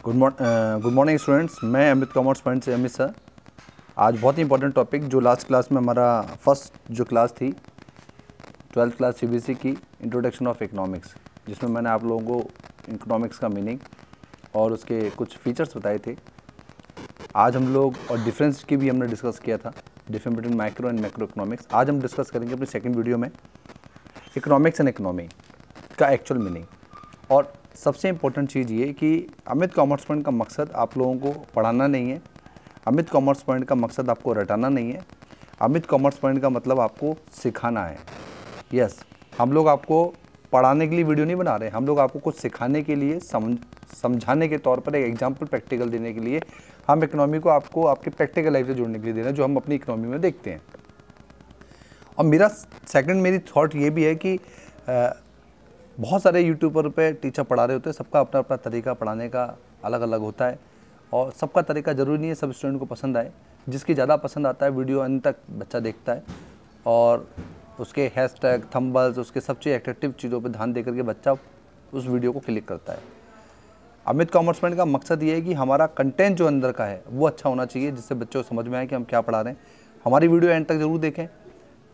Good morning students. मैं Amit commerce point से Amit sir. आज बहुत ही इंपॉर्टेंट टॉपिक जो लास्ट क्लास में हमारा फर्स्ट जो क्लास थी 12th क्लास सीबीएसई की इंट्रोडक्शन ऑफ इकोनॉमिक्स, जिसमें मैंने आप लोगों को इकोनॉमिक्स का मीनिंग और उसके कुछ फीचर्स बताए थे। आज हम लोग और डिफरेंस की भी हमने डिस्कस किया था, difference between micro and macro economics. आज हम डिस्कस करेंगे अपनी सेकेंड वीडियो में इकोनॉमिक्स एंड इकोनॉमी का एक्चुअल मीनिंग। और सबसे इम्पोर्टेंट चीज़ ये कि अमित कॉमर्स पॉइंट का मकसद आप लोगों को पढ़ाना नहीं है, अमित कॉमर्स पॉइंट का मकसद आपको रटाना नहीं है, अमित कॉमर्स पॉइंट का मतलब आपको सिखाना है। यस, हम लोग आपको पढ़ाने के लिए वीडियो नहीं बना रहे, हम लोग आपको कुछ सिखाने के लिए, समझाने के तौर पर एक एग्जाम्पल प्रैक्टिकल देने के लिए हम इकोनॉमी को आपको आपके प्रैक्टिकल लाइफ से जोड़ने के लिए दे रहे हैं, जो हम अपनी इकोनॉमी में देखते हैं। और मेरी थॉट ये भी है कि बहुत सारे यूट्यूबर पे टीचर पढ़ा रहे होते हैं, सबका अपना अपना तरीका पढ़ाने का अलग अलग होता है और सबका तरीका ज़रूरी नहीं है सब स्टूडेंट को पसंद आए। जिसकी ज़्यादा पसंद आता है वीडियो अंत तक बच्चा देखता है और उसके हैशटैग, थंबनेल्स, उसके सब चीज़ अट्रैक्टिव चीज़ों पे ध्यान देकर के बच्चा उस वीडियो को क्लिक करता है। अमित कॉमर्स पॉइंट का मकसद ये है कि हमारा कंटेंट जो अंदर का है वो अच्छा होना चाहिए, जिससे बच्चों को समझ में आए कि हम क्या पढ़ा रहे हैं। हमारी वीडियो एंड तक ज़रूर देखें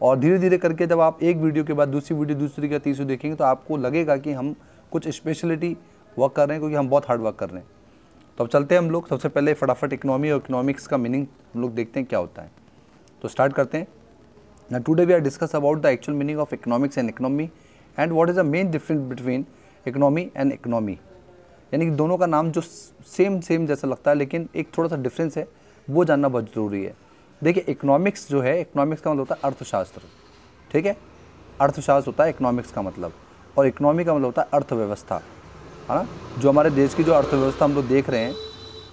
और धीरे धीरे करके जब आप एक वीडियो के बाद दूसरी वीडियो, दूसरी का तीसरी देखेंगे तो आपको लगेगा कि हम कुछ स्पेशलिटी वर्क कर रहे हैं, क्योंकि हम बहुत हार्ड वर्क कर रहे हैं। तो अब चलते हैं हम लोग सबसे पहले फटाफट इकोनॉमी और इकोनॉमिक्स का मीनिंग हम लोग देखते हैं क्या होता है। तो स्टार्ट करते हैं ना। Today we are discuss about the actual meaning of economics and economy and what is the main difference between economy and economy. यानी कि दोनों का नाम जो सेम जैसा लगता है, लेकिन एक थोड़ा सा डिफरेंस है, वो जानना बहुत ज़रूरी है। देखिए, इकोनॉमिक्स जो है, इकोनॉमिक्स का मतलब होता है अर्थशास्त्र, ठीक है। अर्थशास्त्र होता है इकोनॉमिक्स का मतलब, और इकोनॉमी का मतलब होता है अर्थव्यवस्था, है ना। जो हमारे देश की जो अर्थव्यवस्था हम लोग देख रहे हैं,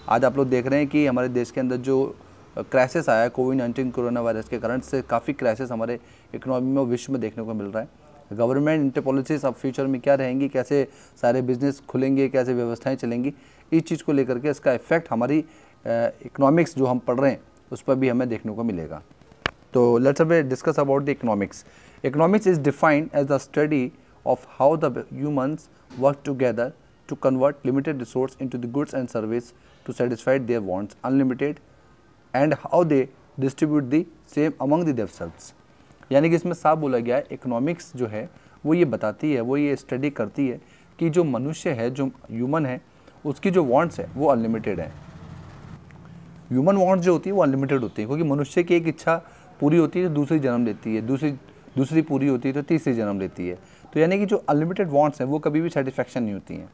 आज आप लोग देख रहे हैं कि हमारे देश के अंदर जो क्राइसिस आया है कोविड-19 कोरोना वायरस के कारण से, काफ़ी क्राइसिस हमारे इकोनॉमी में और विश्व में देखने को मिल रहा है। गवर्नमेंट इंटर पॉलिसीज अब फ्यूचर में क्या रहेंगी, कैसे सारे बिजनेस खुलेंगे, कैसे व्यवस्थाएँ चलेंगी, इस चीज़ को लेकर के इसका इफेक्ट हमारी इकोनॉमिक्स जो हम पढ़ रहे हैं उस पर भी हमें देखने को मिलेगा। तो let's discuss about the economics. Economics is defined as the study of how the humans work together to convert limited resource into the goods and service to satisfy their wants unlimited and how they distribute the same among the themselves. यानी कि इसमें साफ बोला गया है, economics जो है वो ये बताती है, वो ये स्टडी करती है कि जो मनुष्य है, जो ह्यूमन है, उसकी जो वांट्स है वो अनलिमिटेड है। ह्यूमन वांट्स जो होती है वो अनलिमिटेड होती है, क्योंकि मनुष्य की एक इच्छा पूरी होती है तो दूसरी जन्म लेती है, दूसरी पूरी होती है तो तीसरी जन्म लेती है। तो यानी कि जो अनलिमिटेड वांट्स हैं वो कभी भी सेटिस्फैक्शन नहीं होती हैं,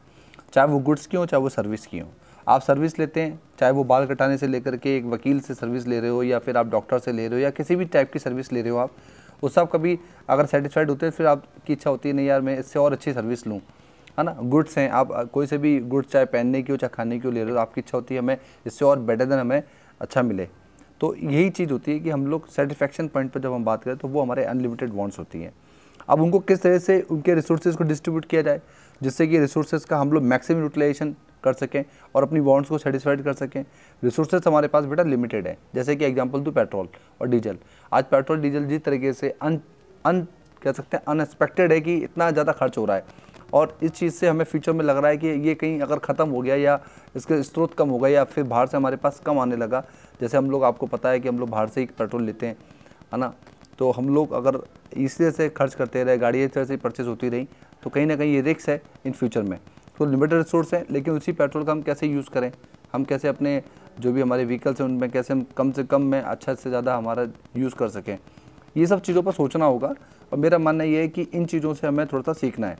चाहे वो गुड्स की हो चाहे वो सर्विस की हो। आप सर्विस लेते हैं, चाहे वो बाल कटाने से लेकर के एक वकील से सर्विस ले रहे हो, या फिर आप डॉक्टर से ले रहे हो, या किसी भी टाइप की सर्विस ले रहे हो आप, उस सब कभी अगर सेटिस्फाइड होते हैं फिर आपकी इच्छा होती है नहीं यार मैं इससे और अच्छी सर्विस लूँ, है ना। गुड्स हैं, आप कोई से भी गुड्स चाहे पहनने की हो चाहे खाने की हो ले रहे हो, आपकी इच्छा होती है हमें इससे और बेटर देन हमें अच्छा मिले। तो यही चीज़ होती है कि हम लोग सेटिस्फैक्शन पॉइंट पर जब हम बात करें तो वो हमारे अनलिमिटेड वांट्स होती हैं। अब उनको किस तरह से उनके रिसोर्सेज को डिस्ट्रीब्यूट किया जाए जिससे कि रिसोर्सेज का हम लोग मैक्सिमम यूटिलाइजेशन कर सकें और अपनी वांट्स को सेटिस्फाइड कर सकें। रिसोर्सेज हमारे पास बेटा लिमिटेड है, जैसे कि एग्जांपल दूँ पेट्रोल और डीजल। आज पेट्रोल डीजल जिस तरीके से कह सकते हैं अनएक्सपेक्टेड है कि इतना ज़्यादा खर्च हो रहा है, और इस चीज़ से हमें फ्यूचर में लग रहा है कि ये कहीं अगर ख़त्म हो गया या इसके स्रोत कम हो गया या फिर बाहर से हमारे पास कम आने लगा। जैसे हम लोग, आपको पता है कि हम लोग बाहर से ही पेट्रोल लेते हैं, है ना। तो हम लोग अगर इस तरह से खर्च करते रहे, गाड़ी इस तरह से परचेज होती रही, तो कहीं ना कहीं ये रिस्क है इन फ्यूचर में। तो लिमिटेड रिसोर्स है, लेकिन उसी पेट्रोल का हम कैसे यूज़ करें, हम कैसे अपने जो भी हमारे व्हीकल्स हैं उनमें कैसे हम कम से कम में अच्छा से ज़्यादा हमारा यूज़ कर सकें, ये सब चीज़ों पर सोचना होगा। और मेरा मानना ये है कि इन चीज़ों से हमें थोड़ा सा सीखना है।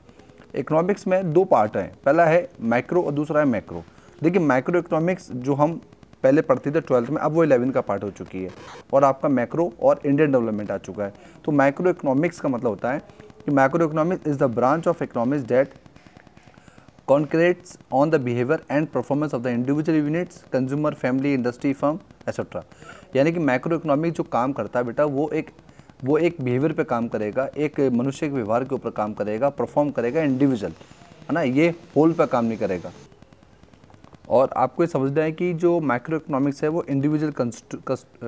इकोनॉमिक्स में दो पार्ट हैं, पहला है माइक्रो और दूसरा है मैक्रो। देखिए, माइक्रो इकोनॉमिक्स जो हम पहले पढ़ते थे 12th में, अब वो 11 का पार्ट हो चुकी है, और आपका मैक्रो और इंडियन डेवलपमेंट आ चुका है। तो माइक्रो इकोनॉमिक्स का मतलब होता है कि micro economics is the branch of economics that concentrates on the behaviour and performance of the individual units, consumer, family, industry, firm etcetera. यानी कि माइक्रो इकोनॉमिक्स जो काम करता है बेटा, वो एक बिहेवियर पे काम करेगा, एक मनुष्य के व्यवहार के ऊपर काम करेगा, परफॉर्म करेगा इंडिविजुअल, है ना, ये होल पे काम नहीं करेगा। और आपको ये समझना है कि जो माइक्रो इकोनॉमिक्स है वो इंडिविजुअल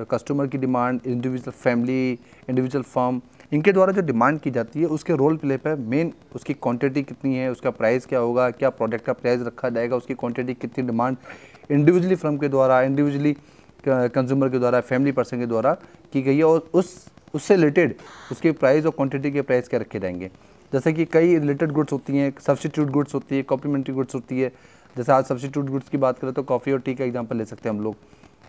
कस्टमर की demand, individual family, individual firm, इनके द्वारा जो डिमांड की जाती है उसके रोल प्ले पर मेन उसकी क्वांटिटी कितनी है, उसका प्राइस क्या होगा, क्या प्रोडक्ट का प्राइस रखा जाएगा, उसकी क्वांटिटी कितनी डिमांड इंडिविजुअली फर्म के द्वारा, इंडिविजुअली कंज्यूमर के द्वारा, फैमिली पर्सन के द्वारा की गई है, और उससे रिलेटेड उसके प्राइस और क्वांटिटी के प्राइस क्या रखे जाएंगे। जैसे कि कई रिलेटेड गुड्स होती हैं, सब्स्टिट्यूट गुड्स होती है, कॉम्प्लीमेंट्री गुड्स होती है। जैसे आज सब्स्टिट्यूट गुड्स की बात करें तो कॉफ़ी और टी का एग्जांपल ले सकते हैं हम लोग,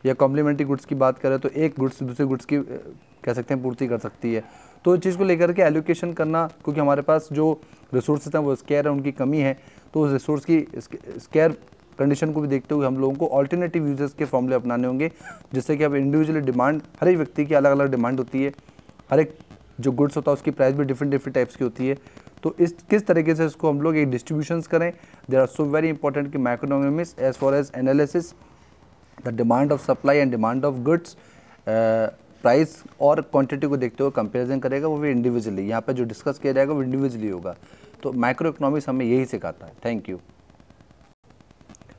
या कॉम्प्लीमेंट्री गुड्स की बात करें तो एक गुड्स दूसरे गुड्स की कह सकते हैं पूर्ति कर सकती है। तो इस चीज़ को लेकर के एलोकेशन करना, क्योंकि हमारे पास जो रिसोर्सेज हैं वो स्केयर है, उनकी कमी है, तो उस रिसोर्स की स्केयर कंडीशन को भी देखते हुए हम लोगों को ऑल्टरनेटिव यूजेस के फॉर्मूले अपनाने होंगे, जिससे कि अब इंडिविजुअली डिमांड, हर एक व्यक्ति की अलग अलग डिमांड होती है, हर एक जो गुड्स होता है उसकी प्राइस भी डिफरेंट टाइप्स की होती है। तो इस किस तरीके से इसको हम लोग एक डिस्ट्रीब्यूशंस करें, there are so very important कि macroeconomics as far as analysis the demand of supply and demand of goods, price और क्वांटिटी को देखते हुए कंपैरिजन करेगा, वो भी इंडिविजुअली। यहाँ पे जो डिस्कस किया जाएगा वो इंडिविजुअली होगा। तो मैक्रो इकोनॉमिक्स हमें यही सिखाता है। Thank you.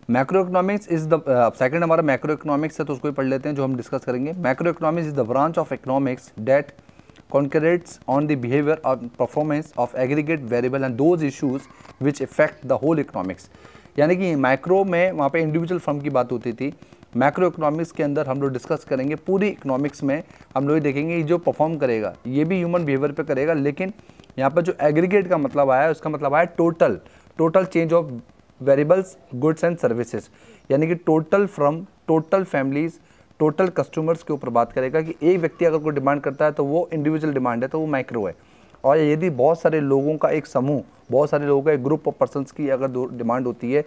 Macro economics is the second हमारा मैक्रो इकोनॉमिक्स है, तो उसको ही पढ़ लेते हैं जो हम डिस्कस करेंगे। Macro economics is the branch of economics that concentrates on the behavior or performance of aggregate variable and those issues which affect the whole economics। यानी कि मैक्रो में वहाँ पे इंडिविजुअल फर्म की बात होती थी, मैक्रो इकोनॉमिक्स के अंदर हम लोग डिस्कस करेंगे पूरी इकोनॉमिक्स में। हम लोग देखेंगे जो परफॉर्म करेगा ये भी ह्यूमन बिहेवियर पे करेगा, लेकिन यहाँ पर जो एग्रीगेट का मतलब आया है उसका मतलब आया total change of variables, goods and services, यानी कि total from total families, total customers के ऊपर बात करेगा कि एक व्यक्ति अगर कोई डिमांड करता है तो वो इंडिविजुअल डिमांड है, तो वो माइक्रो है। और यदि बहुत सारे लोगों का एक समूह, बहुत सारे लोगों का एक ग्रुप ऑफ पर्सन्स की अगर डिमांड होती है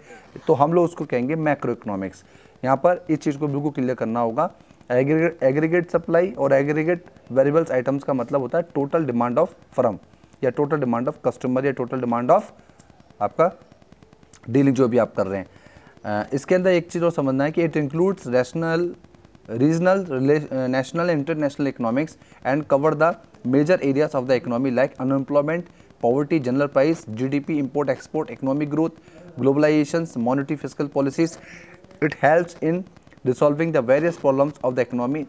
तो हम लोग उसको कहेंगे मैक्रो इकोनॉमिक्स। यहाँ पर इस चीज़ को बिल्कुल क्लियर करना होगा। एग्रीगेट सप्लाई और एग्रीगेट वेरिएबल्स आइटम्स का मतलब होता है टोटल डिमांड ऑफ फर्म, या टोटल डिमांड ऑफ कस्टमर, या टोटल डिमांड ऑफ आपका डीलिंग जो भी आप कर रहे हैं। इसके अंदर एक चीज़ और समझना है कि it includes regional, national and international economics and cover the major areas of the economy like unemployment, poverty, general price, GDP, import export, economic growth, globalizations, monetary fiscal policies. It helps in resolving the various problems of the economy,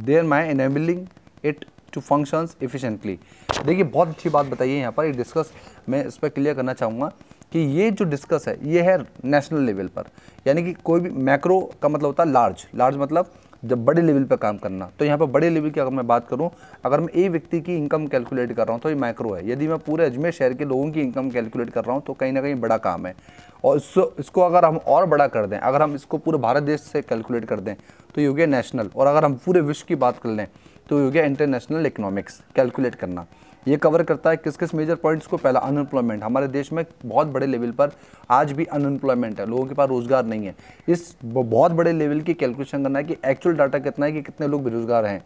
thereby enabling it to functions efficiently। देखिए बहुत अच्छी बात बताइए यहाँ पर, एक discuss मैं इस पर क्लियर करना चाहूँगा कि ये जो डिस्कस है ये है नेशनल लेवल पर, यानी कि कोई भी मैक्रो का मतलब होता है लार्ज मतलब जब बड़े लेवल पर काम करना। तो यहाँ पर बड़े लेवल की अगर मैं बात करूँ, अगर मैं एक व्यक्ति की इनकम कैलकुलेट कर रहा हूँ तो ये मैक्रो है। यदि मैं पूरे अजमेर शहर के लोगों की इनकम कैलकुलेट कर रहा हूँ तो कहीं ना कहीं बड़ा काम है। और इसको अगर हम और बड़ा कर दें, अगर हम इसको पूरे भारत देश से कैलकुलेट कर दें तो ये हो गया नेशनल, और अगर हम पूरे विश्व की बात कर लें तो ये हो गया इंटरनेशनल इकोनॉमिक्स कैलकुलेट करना। ये कवर करता है किस किस मेजर पॉइंट्स को। पहला अनएम्प्लॉयमेंट, हमारे देश में बहुत बड़े लेवल पर आज भी अनएम्प्लॉयमेंट है, लोगों के पास रोजगार नहीं है। इस बहुत बड़े लेवल की कैलकुलेशन करना है कि एक्चुअल डाटा कितना है कि कितने लोग बेरोजगार हैं।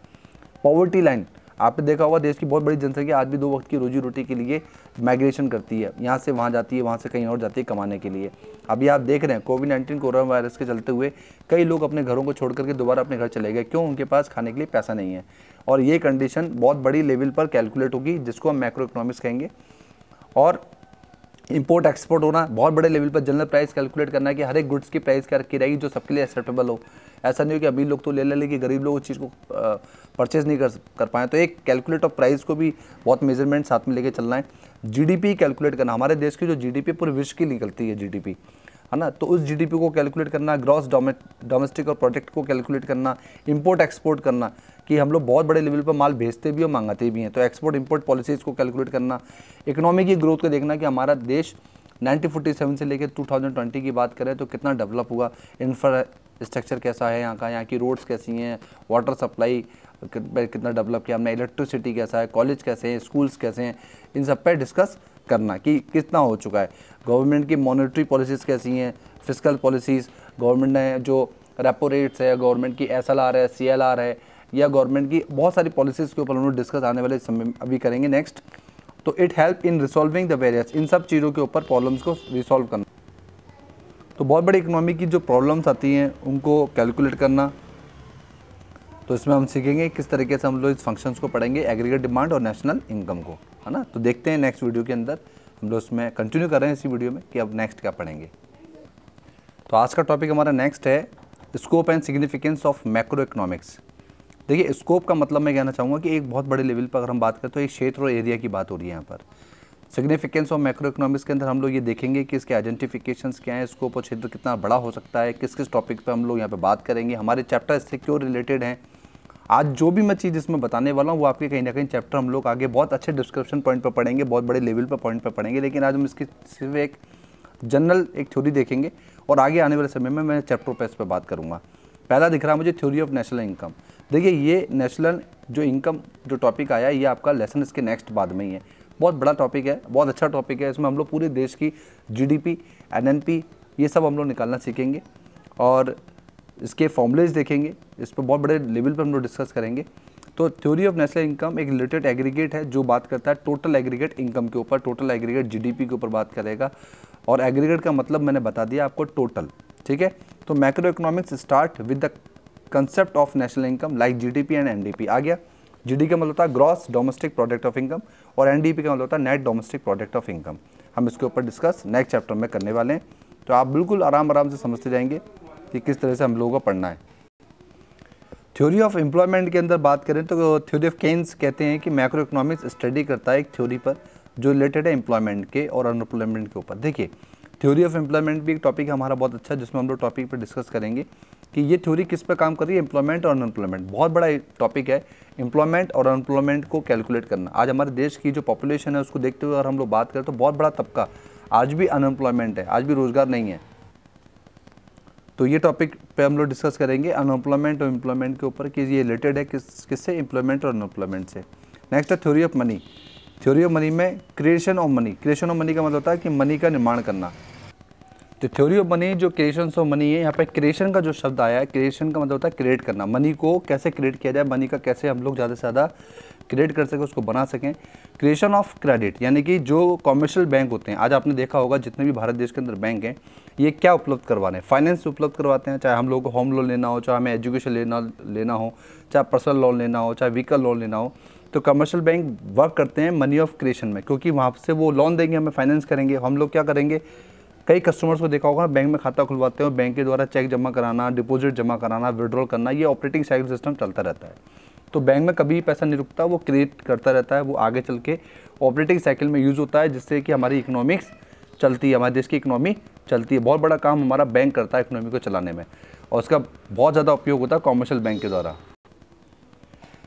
पॉवर्टी लाइन, आपने देखा होगा देश की बहुत बड़ी जनसंख्या आज भी 2 वक्त की रोजी रोटी के लिए माइग्रेशन करती है, यहाँ से वहाँ जाती है, वहाँ से कहीं और जाती है कमाने के लिए। अभी आप देख रहे हैं कोविड-19 कोरोना वायरस के चलते हुए कई लोग अपने घरों को छोड़ करके दोबारा अपने घर चले गए। क्यों? उनके पास खाने के लिए पैसा नहीं है। और ये कंडीशन बहुत बड़ी लेवल पर कैलकुलेट होगी, जिसको हम मैक्रो इकोनॉमिक्स कहेंगे। और इंपोर्ट एक्सपोर्ट होना, बहुत बड़े लेवल पर जनरल प्राइस कैलकुलेट करना है कि हर एक गुड्स की प्राइस क्या रखी रहेगी जो सबके लिए एक्सेप्टेबल हो। ऐसा नहीं हो कि अमीर लोग तो ले कि गरीब लोग उस चीज़ को परचेज नहीं कर पाएँ। तो एक कैलकुलेट ऑफ प्राइस को भी बहुत मेजरमेंट साथ में लेके चलना है। जीडीपी कैलकुलेट करना, हमारे देश की जो जीडीपी पूरे विश्व की निकलती है जीडीपी, है ना, तो उस जीडीपी को कैलकुलेट करना, ग्रॉस डोमेस्टिक और प्रोडक्ट को कैलकुलेट करना, इंपोर्ट एक्सपोर्ट करना कि हम लोग बहुत बड़े लेवल पर माल भेजते भी और मंगाते भी हैं, तो एक्सपोर्ट इंपोर्ट पॉलिसीज़ को कैलकुलेट करना। इकोनॉमी की ग्रोथ को देखना कि हमारा देश 1947 से लेकर 2020 की बात करें तो कितना डेवलप हुआ, इंफ्रास्ट्रक्चर कैसा है यहाँ का, यहाँ की रोड्स कैसी हैं, वाटर सप्लाई कितना डेवलप किया हमने, इलेक्ट्रिसिटी कैसा है, कॉलेज कैसे हैं, स्कूल्स कैसे हैं, इन सब पर डिस्कस करना कि कितना हो चुका है। गवर्नमेंट की मॉनेटरी पॉलिसीज़ कैसी हैं, फिस्कल पॉलिसीज़, गवर्नमेंट ने जो रेपो रेट्स है, गवर्नमेंट की SLR है, CLR है, या गवर्नमेंट की बहुत सारी पॉलिसीज़ के ऊपर हम लोग डिस्कस आने वाले समय अभी करेंगे नेक्स्ट। तो it help in resolving the various, इन सब चीज़ों के ऊपर प्रॉब्लम्स को रिसॉल्व करना। तो बहुत बड़ी इकोनॉमी की जो प्रॉब्लम्स आती हैं उनको कैलकुलेट करना। तो इसमें हम सीखेंगे किस तरीके से हम लोग इस फंक्शंस को पढ़ेंगे, एग्रीगेट डिमांड और नेशनल इनकम को, है ना। तो देखते हैं नेक्स्ट वीडियो के अंदर, हम लोग उसमें कंटिन्यू कर रहे हैं इसी वीडियो में कि अब नेक्स्ट क्या पढ़ेंगे। तो आज का टॉपिक हमारा नेक्स्ट है scope and significance of macro economics. देखिए स्कोप का मतलब मैं कहना चाहूँगा कि एक बहुत बड़े लेवल पर अगर हम बात करें तो एक क्षेत्र और एरिया की बात हो रही है यहाँ पर। सिग्निफिकेंस ऑफ मैक्रो इकोनॉमिक्स के अंदर हम लोग ये देखेंगे कि इसके आइडेंटिफिकेशंस क्या हैं, स्कोप और क्षेत्र कितना बड़ा हो सकता है, किस किस टॉपिक पे हम लोग यहाँ पे बात करेंगे, हमारे चैप्टर इससे क्यों रिलेटेड हैं। आज जो भी मैं चीज़ इसमें बताने वाला हूँ वो आपके कहीं ना कहीं चैप्टर हम लोग आगे बहुत अच्छे डिस्क्रिप्शन पॉइंट पर पढ़ेंगे, बहुत बड़े लेवल पर पॉइंट पर पढ़ेंगे, लेकिन आज हम इसकी सिर्फ एक जनरल एक थ्योरी देखेंगे और आगे आने वाले समय में मैं चैप्टर पर इस पर बात करूँगा। पहला दिख रहा है मुझे थ्योरी ऑफ नेशनल इनकम। देखिए ये नेशनल जो इनकम जो टॉपिक आया है ये आपका लेसन इसके नेक्स्ट बाद में ही है। बहुत बड़ा टॉपिक है, बहुत अच्छा टॉपिक है। इसमें हम लोग पूरे देश की जीडीपी, एनएनपी ये सब हम लोग निकालना सीखेंगे और इसके फॉर्मूलेज देखेंगे। इस पर बहुत बड़े लेवल पर हम लोग डिस्कस करेंगे। तो थ्योरी ऑफ नेशनल इनकम एक रिलेटेड एग्रीगेट है जो बात करता है टोटल एग्रीगेट इनकम के ऊपर, टोटल एग्रीगेट जीडीपी के ऊपर बात करेगा। और एग्रीगेट का मतलब मैंने बता दिया आपको, टोटल। ठीक है, तो macro economics start with the concept of national income like GDP and NDP. आ गया, जीडी का मतलब होता है gross domestic product of income और एनडीपी का मतलब होता है net domestic product of income. हम इसके ऊपर डिस्कस नेक्स्ट चैप्टर में करने वाले हैं, तो आप बिल्कुल आराम से समझते जाएंगे कि किस तरह से हम लोगों को पढ़ना है। थ्योरी ऑफ एम्प्लॉयमेंट के अंदर बात करें तो थ्योरी ऑफ केन्स कहते हैं कि मैक्रो इकोनॉमिक्स स्टडी करता है एक थ्योरी पर जो रिलेटेड है एम्प्लॉयमेंट के और अनएम्प्लॉयमेंट के ऊपर। देखिए थ्योरी ऑफ एम्प्लॉयमेंट भी एक टॉपिक है हमारा बहुत अच्छा, जिसमें हम लोग टॉपिक पर डिस्कस करेंगे कि ये थ्योरी किस पर काम कर रही है, एम्प्लॉयमेंट और अनएम्प्लॉयमेंट। बहुत बड़ा टॉपिक है एम्प्लॉयमेंट और अनएम्प्लॉयमेंट को कैलकुलेट करना। आज हमारे देश की जो पॉपुलेशन है उसको देखते हुए अगर हम लोग बात करें तो बहुत बड़ा तबका आज भी अनएम्प्लॉयमेंट है, आज भी रोजगार नहीं है। तो ये टॉपिक पे हम लोग डिस्कस करेंगे अनएम्प्लॉयमेंट और एम्प्लॉयमेंट के ऊपर कि ये रिलेटेड है किससे, एम्प्लॉयमेंट और अनएम्प्लॉयमेंट से। नेक्स्ट है theory of money. Theory of money में creation of money. Creation of money का मतलब होता है कि मनी का निर्माण करना। तो थ्योरी ऑफ मनी जो क्रिएशन ऑफ मनी है, यहाँ पे क्रिएशन का जो शब्द आया है, क्रिएशन का मतलब होता है क्रिएट करना। मनी को कैसे क्रिएट किया जाए, मनी का कैसे हम लोग ज़्यादा से ज़्यादा क्रिएट कर सकें, उसको बना सकें। क्रिएशन ऑफ क्रेडिट यानी कि जो कॉमर्शियल बैंक होते हैं, आज आपने देखा होगा जितने भी भारत देश के अंदर बैंक हैं ये क्या उपलब्ध करवाने हैं, फाइनेंस उपलब्ध करवाते हैं। चाहे हम लोगों को होम लोन लेना हो, चाहे हमें एजुकेशन लेना हो, चाहे पर्सनल लोन लेना हो, चाहे व्हीकल लोन लेना हो, तो कमर्शियल बैंक वर्क करते हैं मनी ऑफ क्रिएशन में, क्योंकि वहाँ से वो लोन देंगे, हमें फाइनेंस करेंगे। हम लोग क्या करेंगे, कई कस्टमर्स को देखा होगा बैंक में खाता खुलवाते हैं और बैंक के द्वारा चेक जमा कराना, डिपॉजिट जमा कराना, विड्रॉल करना, ये ऑपरेटिंग साइकिल सिस्टम चलता रहता है। तो बैंक में कभी पैसा नहीं रुकता, वो क्रिएट करता रहता है, वो आगे चल के ऑपरेटिंग साइकिल में यूज़ होता है, जिससे कि हमारी इकोनॉमिक्स चलती है, हमारे देश की इकोनॉमी चलती है। बहुत बड़ा काम हमारा बैंक करता है इकोनॉमी को चलाने में, और उसका बहुत ज़्यादा उपयोग होता है कॉमर्शियल बैंक के द्वारा।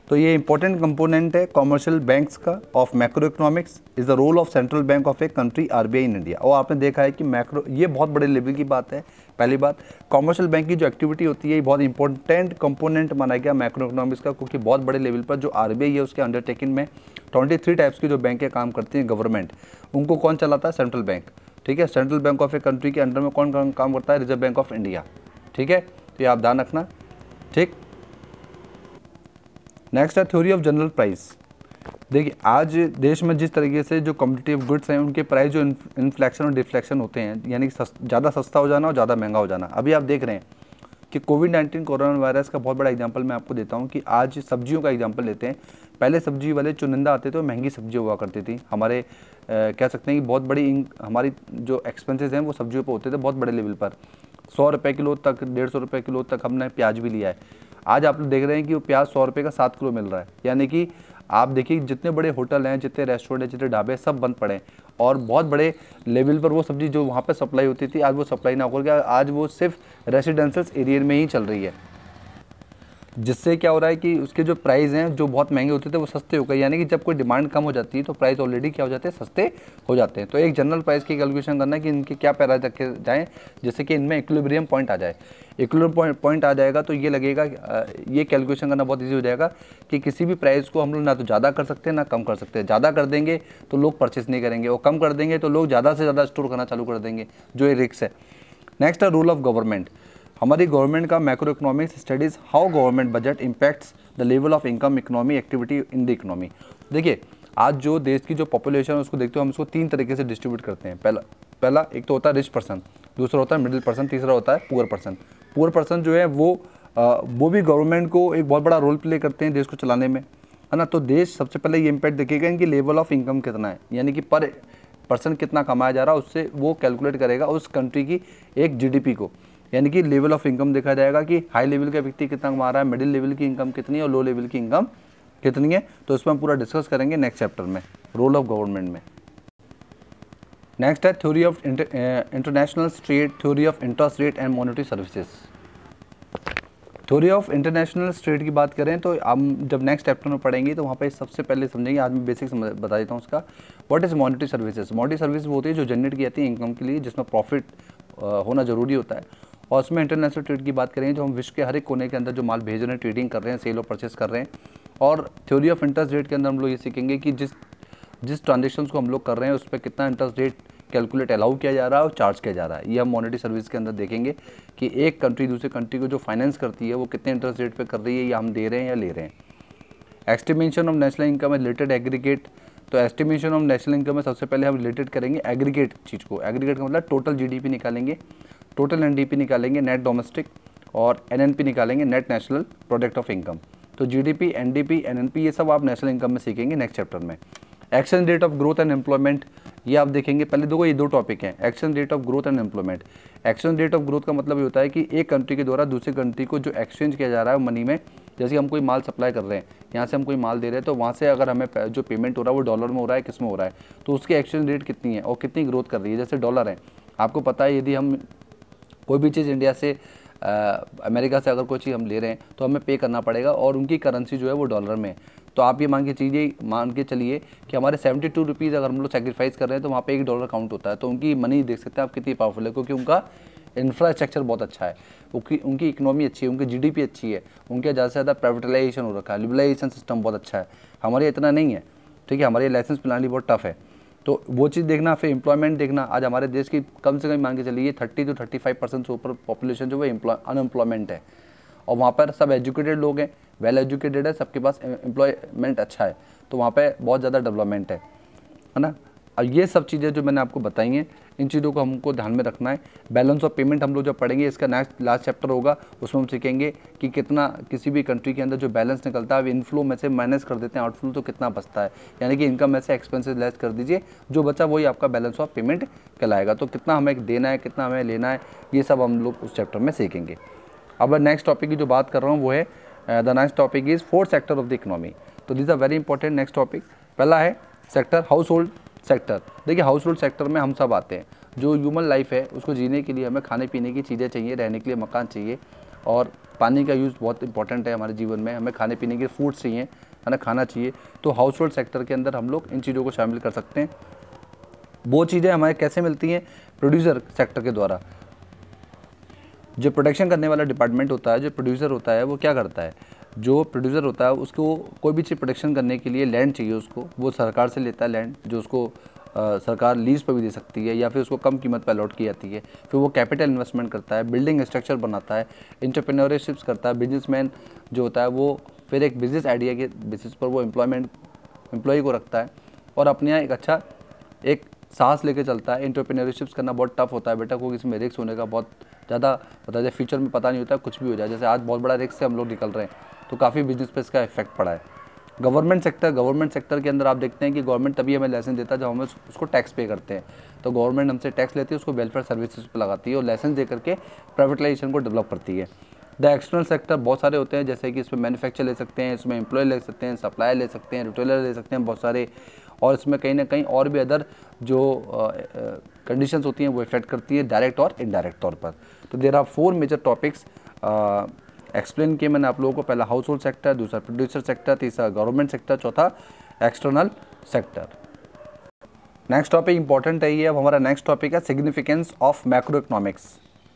तो ये इंपॉर्टेंट कंपोनेंट है कॉमर्शियल बैंक्स का of macro economics is the role of central bank of a country RBI in India. और आपने देखा है कि मैक्रो, ये बहुत बड़े लेवल की बात है। पहली बात, कॉमर्शियल बैंक की जो एक्टिविटी होती है ये बहुत इंपॉर्टेंट कंपोनेंट माना गया मैक्रो इकोनॉमिक्स का, क्योंकि बहुत बड़े लेवल पर जो आरबीआई है उसके अंडरटेकिंग में 23 टाइप्स की जो बैंकें काम करती हैं गवर्नमेंट, उनको कौन चलाता है, सेंट्रल बैंक। ठीक है, central bank of a country के अंडर में कौन काम करता है, रिजर्व बैंक ऑफ इंडिया। ठीक है, तो ये आप ध्यान रखना। ठीक, नेक्स्ट है थ्योरी ऑफ जनरल प्राइस। देखिए आज देश में जिस तरीके से जो कॉम्पिटिटिव गुड्स हैं उनके प्राइस जो इन्फ्लेक्शन और डिफ्लेक्शन होते हैं, यानी कि ज़्यादा सस्ता हो जाना और ज़्यादा महंगा हो जाना। अभी आप देख रहे हैं कि कोविड-19 कोरोना वायरस का बहुत बड़ा एग्जांपल मैं आपको देता हूं कि आज सब्जियों का एग्जांपल लेते हैं। पहले सब्जी वाले चुनिंदा आते थे, महंगी सब्जी हुआ करती थी। हमारे कह सकते हैं कि बहुत बड़ी हमारी जो एक्सपेंसेस हैं वो सब्जियों पर होते थे बहुत बड़े लेवल पर। 100 रुपये किलो तक, 150 रुपये किलो तक हमने प्याज भी लिया है। आज आप लोग देख रहे हैं कि वो प्याज 100 रुपये का 7 किलो मिल रहा है। यानी कि आप देखिए जितने बड़े होटल हैं, जितने रेस्टोरेंट हैं, जितने ढाबे सब बंद पड़े हैं, और बहुत बड़े लेवल पर वो सब्जी जो वहाँ पे सप्लाई होती थी आज वो सप्लाई ना होकर के आज वो सिर्फ रेसिडेंशियल एरिया में ही चल रही है। जिससे क्या हो रहा है कि उसके जो प्राइस हैं जो बहुत महंगे होते थे वो सस्ते हो गए। यानी कि जब कोई डिमांड कम हो जाती है तो प्राइस ऑलरेडी क्या हो जाते हैं, सस्ते हो जाते हैं। तो एक जनरल प्राइस की कैलकुलेशन करना है कि इनके क्या पैरामीटर रखे जाएँ जिससे कि इनमें इक्विलिब्रियम पॉइंट आ जाए। इक्विलिब्रियम पॉइंट आ जाएगा तो ये लगेगा, ये कैलकुलेशन करना बहुत ईजी हो जाएगा कि किसी भी प्राइस को हम लोग ना तो ज़्यादा कर सकते हैं ना कम कर सकते हैं। ज़्यादा कर देंगे तो लोग परचेस नहीं करेंगे, और कम कर देंगे तो लोग ज़्यादा से ज़्यादा स्टोर करना चालू कर देंगे, जो ये रिस्क है। नेक्स्ट है रूल ऑफ गवर्नमेंट। हमारी गवर्नमेंट का macro economics studies how government budget impacts the level of income economy activity in the economy. देखिए आज जो देश की जो पॉपुलेशन है उसको देखते हो हम उसको 3 तरीके से डिस्ट्रीब्यूट करते हैं। पहला एक तो होता है रिच पर्सन, दूसरा होता है मिडिल पर्सन, तीसरा होता है पुअर पर्सन। पुअर पर्सन जो है वो भी गवर्नमेंट को एक बहुत बड़ा रोल प्ले करते हैं देश को चलाने में, है ना। तो देश सबसे पहले ये इम्पैक्ट देखेगा इनकी लेवल ऑफ इनकम कितना है, यानी कि पर पर्सन कितना कमाया जा रहा है, उससे वो कैलकुलेट करेगा उस कंट्री की एक जीडीपी को। यानी कि लेवल ऑफ इनकम देखा जाएगा कि हाई लेवल का व्यक्ति कितना कमा रहा है, मिडिल लेवल की इनकम कितनी है और लो लेवल की इनकम कितनी है। तो इसमें हम पूरा डिस्कस करेंगे नेक्स्ट चैप्टर में, रोल ऑफ गवर्नमेंट में। नेक्स्ट है theory of international trade, theory of interest rate and monetary services. Theory of international trade की बात करें तो हम जब नेक्स्ट चैप्टर में पढ़ेंगे तो वहाँ पे सबसे पहले समझेंगे, आज मैं बेसिक बता देता हूँ उसका। What is monetary services? Monetary service वो होती है जो जनरेट की जाती है इनकम के लिए, जिसमें प्रॉफिट होना जरूरी होता है। और उसमें इंटरनेशनल ट्रेड की बात करेंगे, जो हम विश्व के हर एक कोने के अंदर जो माल भेज रहे हैं, ट्रेडिंग कर रहे हैं, सेल और परचेस कर रहे हैं। और थ्योरी ऑफ इंटरेस्ट रेट के अंदर हम लोग ये सीखेंगे कि जिस ट्रांजेक्शन्स को हम लोग कर रहे हैं उस पर कितना इंटरेस्ट रेट कैलकुलेट अलाउ किया जा रहा है और चार्ज किया जा रहा है। ये हम मॉनेटरी सर्विस के अंदर देखेंगे कि एक कंट्री दूसरे कंट्री को जो फाइनेंस करती है वो कितने इंटरेस्ट रेट पे कर रही है, या हम दे रहे हैं या ले रहे हैं। एस्टिमेशन ऑफ नेशनल इनकम है रिलेटेड एग्रीगेट। तो एस्टिमेशन ऑफ नेशनल इनकम में सबसे पहले हम रिलेटेड करेंगे एग्रीगेट चीज़ को। एग्रीगेट का मतलब टोटल जीडीपी निकालेंगे, टोटल एनडीपी निकालेंगे, नेट डोमेस्टिक, और एनएनपी निकालेंगे, net national product of income. तो जीडीपी, एनडीपी, एनएनपी ये सब आप नेशनल इनकम में सीखेंगे नेक्स्ट चैप्टर में। Action rate of growth and employment, ये आप देखेंगे। पहले देखो ये दो टॉपिक हैं, action rate of growth and employment. Action rate of growth का मतलब ये होता है कि एक कंट्री के द्वारा दूसरी कंट्री को जो एक्सचेंज किया जा रहा है मनी में, जैसे हम कोई माल सप्लाई कर रहे हैं, यहाँ से हम कोई माल दे रहे हैं, तो वहाँ से अगर हमें जो पेमेंट हो रहा है वो डॉलर में हो रहा है, किस में हो रहा है, तो उसकी एक्सचेंज रेट कितनी है और कितनी ग्रोथ कर रही है। जैसे डॉलर है, आपको पता है यदि हम कोई भी चीज़ इंडिया से अमेरिका से अगर कोई चीज़ हम ले रहे हैं तो हमें पे करना पड़ेगा, और उनकी करेंसी जो है वो डॉलर में। तो आप ये मान के चलिए कि हमारे 72 रुपीज़ अगर हम लोग सेक्रीफाइस कर रहे हैं तो वहाँ पे $1 काउंट होता है। तो उनकी मनी देख सकते हैं आप कितनी पावरफुल है, क्योंकि उनका इंफ्रास्ट्रक्चर बहुत अच्छा है, उनकी इकोनॉमी अच्छी है, उनकी जीडीपी अच्छी है, उनके ज़्यादा से ज़्यादा प्राइवेटाइजेशन हो रखा है, लिबरलाइजेशन सिस्टम बहुत अच्छा है। हमारे इतना नहीं है, ठीक है, हमारी लाइसेंस प्रणाली बहुत टफ है। तो वो चीज़ देखना। फिर एम्प्लॉयमेंट देखना। आज हमारे देश की कम से कम मान के चलिए 30 to 35% से ऊपर पॉपुलेशन जो है अनएम्प्लॉयमेंट है, और वहाँ पर सब एजुकेटेड लोग हैं, वेल एजुकेटेड है, सबके पास एम्प्लॉयमेंट अच्छा है, तो वहाँ पे बहुत ज़्यादा डेवलपमेंट है ना। और ये सब चीज़ें जो मैंने आपको बताई हैं, इन चीज़ों को हमको ध्यान में रखना है। बैलेंस ऑफ पेमेंट हम लोग जब पढ़ेंगे, इसका नेक्स्ट लास्ट चैप्टर होगा, उसमें हम सीखेंगे कि कितना किसी भी कंट्री के अंदर जो बैलेंस निकलता है इनफ्लो में से माइनस कर देते हैं आउटफ्लो, तो कितना बचता है। यानी कि इनकम में से एक्सपेंसेस लेस कर दीजिए, जो बचा वही आपका बैलेंस ऑफ पेमेंट कहलाएगा। तो कितना हमें देना है, कितना हमें लेना है, ये सब हम लोग उस चैप्टर में सीखेंगे। अब नेक्स्ट टॉपिक की जो बात कर रहा हूँ वो है the next topic is 4th sector of the economy. तो this are very important next topic. पहला है सेक्टर हाउस होल्ड सेक्टर। देखिए हाउस होल्ड सेक्टर में हम सब आते हैं। जो ह्यूमन लाइफ है उसको जीने के लिए हमें खाने पीने की चीज़ें चाहिए, रहने के लिए मकान चाहिए, और पानी का यूज़ बहुत इंपॉर्टेंट है हमारे जीवन में। हमें खाने पीने के फूड चाहिए, है ना, खाना चाहिए। तो हाउस होल्ड सेक्टर के अंदर हम लोग इन चीज़ों को शामिल कर सकते हैं। वो चीज़ें हमें कैसे मिलती हैं? प्रोड्यूसर सेक्टर के द्वारा। जो प्रोडक्शन करने वाला डिपार्टमेंट होता है, जो प्रोड्यूसर होता है, वो क्या करता है? जो प्रोड्यूसर होता है उसको कोई भी चीज़ प्रोडक्शन करने के लिए लैंड चाहिए उसको, वो सरकार से लेता है लैंड, जो उसको सरकार लीज पर भी दे सकती है या फिर उसको कम कीमत पर अलॉट की जाती है। फिर वो कैपिटल इन्वेस्टमेंट करता है, बिल्डिंग स्ट्रक्चर बनाता है, एंटरप्रेन्योरशिप्स करता है। बिजनेसमैन जो होता है वो फिर एक बिजनेस आइडिया के बेसिस पर वो एम्प्लॉय को रखता है और अपने यहाँ एक अच्छा एक सांस लेके चलता है। एंटरप्रेन्योरशिप्स करना बहुत टफ होता है बेटा, क्योंकि इसमें रिस्क होने का बहुत ज़्यादा होता है। फ्यूचर में पता नहीं होता, कुछ भी हो जाए। जैसे आज बहुत बड़ा रिस्क से हम लोग निकल रहे हैं, तो काफ़ी बिजनेस पे इसका इफेक्ट पड़ा है। गवर्नमेंट सेक्टर के अंदर आप देखते हैं कि गवर्नमेंट तभी हमें लाइसेंस देता है जब हम उसको टैक्स पे करते हैं। तो गवर्नमेंट हमसे टैक्स लेती है, उसको वेलफेयर सर्विसेज पे लगाती है और लाइसेंस दे करके प्राइवेटाइजेशन को डेवलप करती है। द एक्सटर्नल सेक्टर बहुत सारे होते हैं, जैसे कि इसमें मैन्युफैक्चर ले सकते हैं, इसमें एम्प्लॉय ले सकते हैं, सप्लायर ले सकते हैं, रिटेलर ले सकते हैं, बहुत सारे। और इसमें कहीं ना कहीं और भी अदर जो कंडीशंस होती हैं वो इफेक्ट करती है डायरेक्ट और इनडायरेक्ट तौर पर। तो there are 4 major topics explain किए मैंने आप लोगों को। पहला हाउस होल्ड सेक्टर, दूसरा प्रोड्यूसर सेक्टर, तीसरा गवर्नमेंट सेक्टर, चौथा external sector. Next topic important है ये। अब हमारा नेक्स्ट टॉपिक है सिग्निफिकेंस ऑफ मैक्रो इकोनॉमिक्स।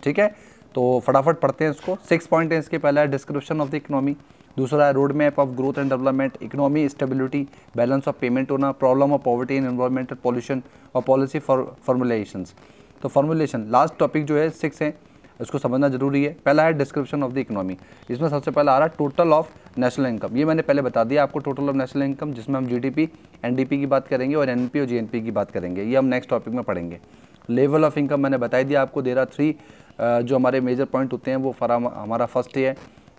ठीक है, तो फटाफट पढ़ते हैं इसको। 6 पॉइंट है इसके। पहला है डिस्क्रिप्शन ऑफ द इकोनॉमी, दूसरा है road map of growth and development, economy stability, balance of payment होना, problem of poverty and environmental pollution और पॉलिसी फॉर्मुलेशंस। तो फॉर्मुलेशन लास्ट टॉपिक जो है 6 है, इसको समझना जरूरी है। पहला है डिस्क्रिप्शन ऑफ द इकोनॉमी। इसमें सबसे पहला आ रहा है टोटल ऑफ नेशनल इनकम। ये मैंने पहले बता दिया आपको, टोटल ऑफ नेशनल इनकम, जिसमें हम जीडीपी, एनडीपी की बात करेंगे और एनपी और जीएनपी की बात करेंगे। ये हम नेक्स्ट टॉपिक में पढ़ेंगे। लेवल ऑफ इनकम मैंने बता दिया आपको। देयर आर 3 जो हमारे मेजर पॉइंट होते हैं वो हमारा फर्स्ट है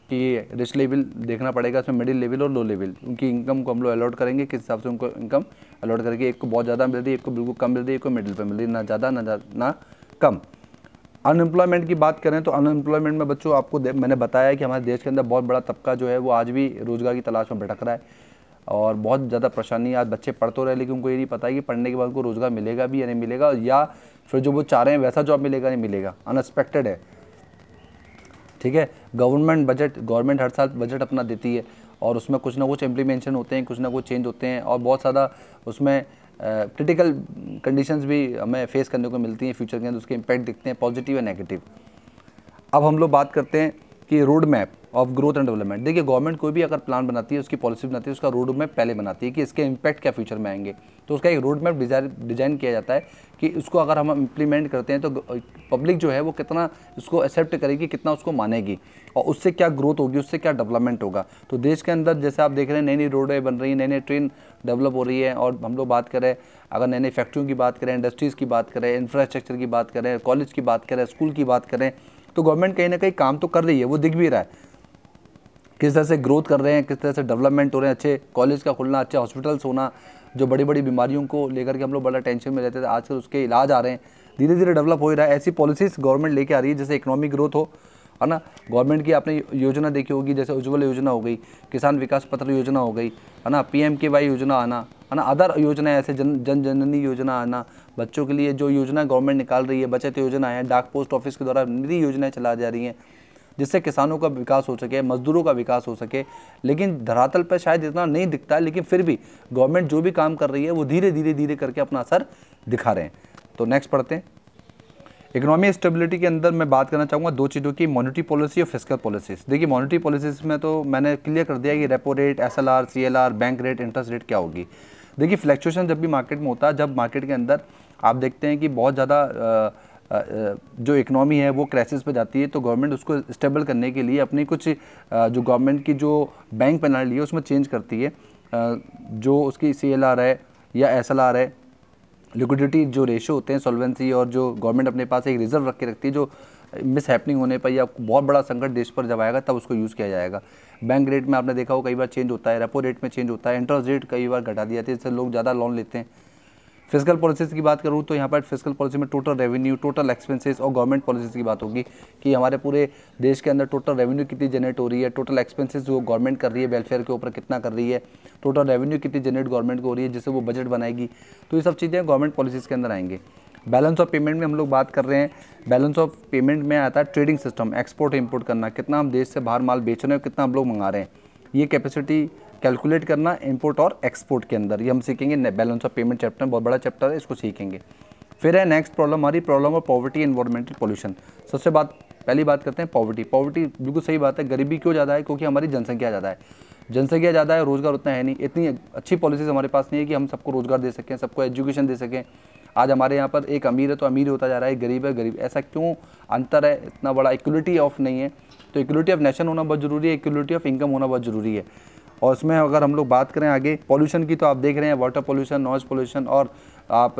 कि रिच लेवल देखना पड़ेगा, इसमें मिडिल लेवल और लो लेवल, उनकी इनकम को हम लोग अलॉट करेंगे, किस हिसाब से उनको इनकम अलॉट करके, एक को बहुत ज़्यादा मिल रही है, एक को बिल्कुल कम मिल रही है, एक को मिडिल पे मिल रही है, ना ज़्यादा ना कम। अनएम्प्लॉयमेंट की बात करें तो अनएम्प्लॉयमेंट में बच्चों आपको मैंने बताया कि हमारे देश के अंदर बहुत बड़ा तबका जो है वो आज भी रोज़गार की तलाश में भटक रहा है और बहुत ज़्यादा परेशानी। आज बच्चे पढ़ तो रहे लेकिन उनको ये नहीं पता है कि पढ़ने के बाद उनको रोज़गार मिलेगा भी या नहीं मिलेगा, या फिर जो वो चाह रहे हैं वैसा जॉब मिलेगा नहीं मिलेगा, अनएक्सपेक्टेड है। ठीक है, गवर्नमेंट हर साल बजट अपना देती है और उसमें कुछ ना कुछ इम्प्लीमेंटेशन होते हैं, कुछ ना कुछ चेंज होते हैं और बहुत ज़्यादा उसमें क्रिटिकल कंडीशंस भी हमें फेस करने को मिलती हैं फ्यूचर के अंदर, उसके इम्पैक्ट दिखते हैं पॉजिटिव या नेगेटिव। अब हम लोग बात करते हैं कि road map of growth and development. देखिए गवर्नमेंट कोई भी अगर प्लान बनाती है, उसकी पॉलिसी बनाती है, उसका रोड मैप पहले बनाती है कि इसके इम्पैक्ट क्या फ्यूचर में आएंगे। तो उसका एक रोड मैप डिज़ाइन किया जाता है कि उसको अगर हम इम्प्लीमेंट करते हैं तो पब्लिक जो है वो कितना उसको एक्सेप्ट करेगी, कितना उसको मानेगी और उससे क्या ग्रोथ होगी, उससे क्या डेवलपमेंट होगा। तो देश के अंदर जैसे आप देख रहे हैं नई नई रोडें बन रही हैं, नई नई ट्रेन डेवलप हो रही है और हम लोग बात करें अगर नई नई फैक्ट्रियों की बात करें, इंडस्ट्रीज़ की बात करें, इंफ्रास्ट्रक्चर की बात करें, कॉलेज की बात करें, स्कूल की बात करें, तो गवर्नमेंट कहीं ना कहीं काम तो कर रही है, वो दिख भी रहा है किस तरह से ग्रोथ कर रहे हैं, किस तरह से डेवलपमेंट हो रहे हैं, अच्छे कॉलेज का खुलना, अच्छे हॉस्पिटल्स होना। जो बड़ी बड़ी बीमारियों को लेकर के हम लोग बड़ा टेंशन में रहते थे, आजकल उसके इलाज आ रहे हैं, धीरे धीरे डेवलप हो ही रहा है। ऐसी पॉलिसीज़ गवर्नमेंट लेके आ रही है जैसे इकोनॉमिक ग्रोथ हो, है ना। गवर्नमेंट की आपने योजना देखी होगी, जैसे उज्ज्वल योजना हो गई, किसान विकास पत्र योजना हो गई, है ना, PMKY योजना आना, है ना, अदर योजना ऐसे जन जननी योजना आना, बच्चों के लिए जो योजना गवर्नमेंट निकाल रही है, बचत योजना है, डाक पोस्ट ऑफिस के द्वारा निधि योजनाएं चला जा रही हैं जिससे किसानों का विकास हो सके, मजदूरों का विकास हो सके। लेकिन धरातल पर शायद इतना नहीं दिखता है, लेकिन फिर भी गवर्नमेंट जो भी काम कर रही है वो धीरे धीरे करके अपना असर दिखा रहे हैं। तो नेक्स्ट पढ़ते हैं। इकोनॉमिक स्टेबिलिटी के अंदर मैं बात करना चाहूँगा दो चीज़ों की, मॉनेटरी पॉलिसी और फिस्कल पॉलिसीज़। देखिए मॉनेटरी पॉलिसीज़ में तो मैंने क्लियर कर दिया कि repo rate, SLR, CLR, bank rate, interest rate क्या होगी। देखिए फ्लैक्चुएशन जब भी मार्केट में होता है, जब मार्केट के अंदर आप देखते हैं कि बहुत ज़्यादा जो इकनॉमी है वो क्राइसिस पे जाती है, तो गवर्नमेंट उसको स्टेबल करने के लिए अपनी कुछ जो गवर्नमेंट की जो बैंक प्रणाली है उसमें चेंज करती है। जो उसकी CLR है या SLR है, लिक्विडिटी जो रेशो होते हैं, सॉल्वेंसी, और जो गवर्नमेंट अपने पास एक रिजर्व रख के रखती है, जो मिस हैपनिंग होने पर या बहुत बड़ा संकट देश पर जब आएगा तब उसको यूज़ किया जाएगा। बैंक रेट में आपने देखा हो कई बार चेंज होता है, रेपो रेट में चेंज होता है, इंटरेस्ट रेट कई बार घटा दिया जाती है, इससे लोग ज़्यादा लोन लेते हैं। फिस्कल पॉलिसीज़ की बात करूँ तो यहाँ पर फिस्कल पॉलिसी में टोटल रेवेन्यू, टोटल एक्सपेंसेस और गवर्नमेंट पॉलिसीज़ की बात होगी कि हमारे पूरे देश के अंदर टोटल रेवेन्यू कितनी जनरेट हो रही है, टोटल एक्सपेंसेस जो गवर्नमेंट कर रही है वेलफेयर के ऊपर कितना कर रही है, टोटल रेवेन्यू कितनी जनरेट गवर्नमेंट को हो रही है जिससे वो बजट बनाएगी। तो ये सब चीज़ें गवर्नमेंट पॉलिसीज़ के अंदर आएंगे। बैलेंस ऑफ पेमेंट में हम लोग बात कर रहे हैं। बैलेंस ऑफ पेमेंट में आता है ट्रेडिंग सिस्टम, एक्सपोर्ट इम्पोर्ट करना, कितना हम देश से बाहर माल बेच रहे हैं, कितना हम लोग मंगा रहे हैं, ये कैपेसिटी कैलकुलेट करना इंपोर्ट और एक्सपोर्ट के अंदर, ये हम सीखेंगे बैलेंस ऑफ पेमेंट चैप्टर में, बहुत बड़ा चैप्टर है, इसको सीखेंगे। फिर है नेक्स्ट प्रॉब्लम हमारी problem of poverty, environmental pollution. सबसे पहली बात करते हैं पॉवर्टी। पॉवर्टी बिल्कुल सही बात है, गरीबी क्यों ज़्यादा है, क्योंकि हमारी जनसंख्या ज़्यादा है, जनसंख्या ज़्यादा है, रोज़गार उतना है नहीं, इतनी अच्छी पॉलिसीज़ हमारे पास नहीं है कि हम सबको रोज़गार दे सकें, सबको एजुकेशन दे सकें। आज हमारे यहाँ पर एक अमीर है तो अमीर होता जा रहा है, गरीब है गरीब, ऐसा क्यों अंतर है, इतना बड़ा इक्वलिटी ऑफ नहीं है। तो इक्वलिटी ऑफ नेशन होना बहुत ज़रूरी है, इक्वलिटी ऑफ इनकम होना बहुत ज़रूरी है। और उसमें अगर हम लोग बात करें आगे पॉल्यूशन की, तो आप देख रहे हैं वाटर पॉल्यूशन, नॉइज़ पॉल्यूशन, और आप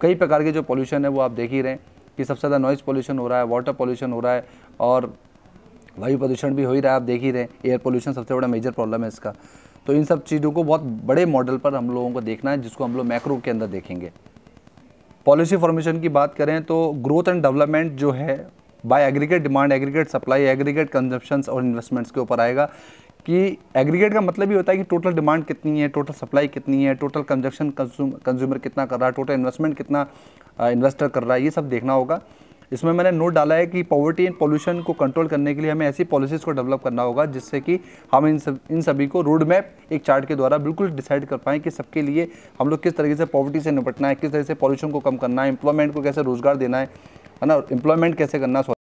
कई प्रकार के जो पॉल्यूशन है वो आप देख ही रहे हैं कि सबसे ज़्यादा नॉइज़ पॉल्यूशन हो रहा है, वाटर पॉल्यूशन हो रहा है और वायु प्रदूषण भी हो ही रहा है, आप देख ही रहे हैं। एयर पॉल्यूशन सबसे बड़ा मेजर प्रॉब्लम है इसका। तो इन सब चीज़ों को बहुत बड़े मॉडल पर हम लोगों को देखना है, जिसको हम लोग मैक्रो के अंदर देखेंगे। पॉलिसी फॉर्मेशन की बात करें तो ग्रोथ एंड डेवलपमेंट जो है by aggregate demand, aggregate supply, aggregate consumptions और इन्वेस्टमेंट्स के ऊपर आएगा। कि एग्रीगेट का मतलब ही होता है कि टोटल डिमांड कितनी है, टोटल सप्लाई कितनी है, टोटल कंजप्शन कंज्यूमर कितना कर रहा है, टोटल इन्वेस्टमेंट कितना इन्वेस्टर कर रहा है, ये सब देखना होगा। इसमें मैंने नोट डाला है कि पॉवर्टी एंड पॉल्यूशन को कंट्रोल करने के लिए हमें ऐसी पॉलिसीज़ को डेवलप करना होगा जिससे कि हम इन सभी को रोड मैप एक चार्ट के द्वारा बिल्कुल डिसाइड कर पाएँ कि सबके लिए हम लोग किस तरीके से पॉवर्टी से निपटना है, किस तरह से पॉल्यूशन को कम करना है, एम्प्लॉयमेंट को कैसे रोजगार देना है ना, एम्प्लॉयमेंट कैसे करना है।